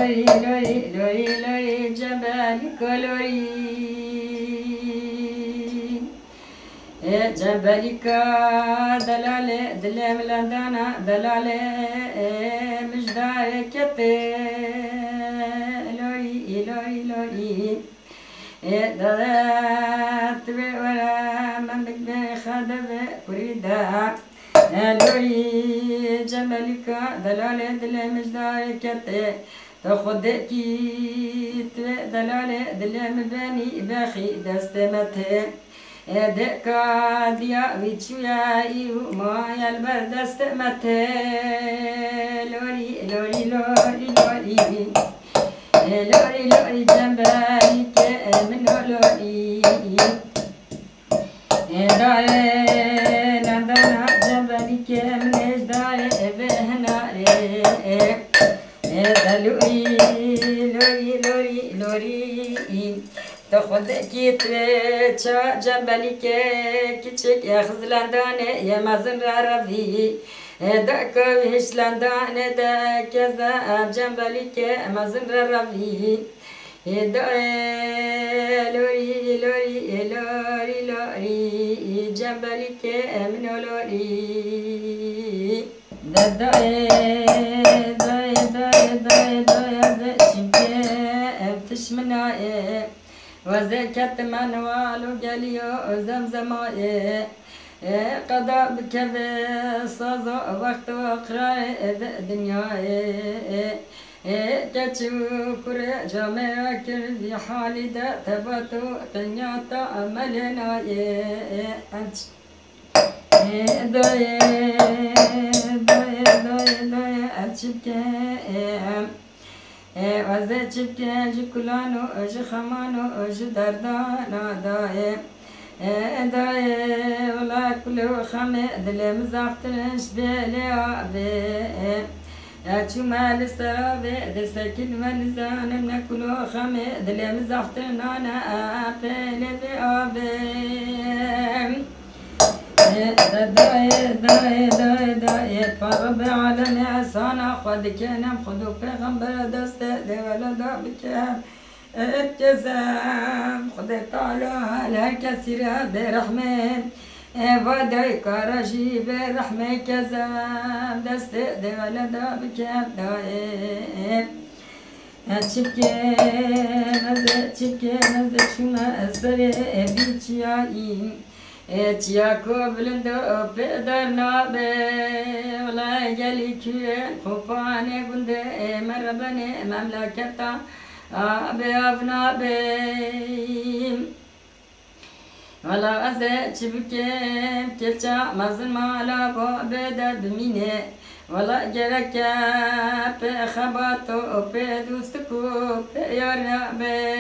لوري لوري لوري لوري جبالك لوري جبالك دلالة دلم لندانا دلالة مجدارك لوري لوري لوري دلات ولا من بك خدب كريدا لوري جبالك دلالة دلم مجدارك تاخدكي دلالة دلم باني باخي دستمته دكا ديا ويتشويا ما يالبرد استمته لوري لوري لوري لوري لوري لوري جنبك من لوري داري لندنا جنبك من داري بهنا لوري لوري لوري لوري تاخدكي تريتشا جنبالك كيتشك يا خزلانداني يا مازن ربي داك ويشلانداني داك يا جنبالك مازن ربي لوري لوري لوري لوري جنبالك من لوري داي داي داي داي داي تشمنا وزكت منوال قاليو زمزماء قضى بكذا صازو وقت وقراء دنيا كتشكر جميع كل حالي دا تباتو قنياتا أملنا أنت داي داي داي داي أتشبكي وزيتشبك جكلانو جخمانو جدردانا داي داي ولا كل خمي دل مزافترش بيلي عبي أتشو مال السرابي دسكين مالزان من كل خمي دل مزافترنا أنا بيلي بعبي داي داي داي داي فرب على نعسانا خد كنم خدو پیغمبر دست دی ولدا بکم ابتزام خد تعالى هر کسی را برحمت ودای کارشی برحمت کزم دست دی ولدا بکم دایم چپکه نزد شما اثر بیچیاییم تياكو بلندو بقدر نابي ولا يجلي كيرين خوفاني قند مربني مملكتا أبي أبنابي ولا أزيت بكيم كيتا مازن مالا بو بدر بميني ولا جركا بخباتو بدوستكو بيارنابي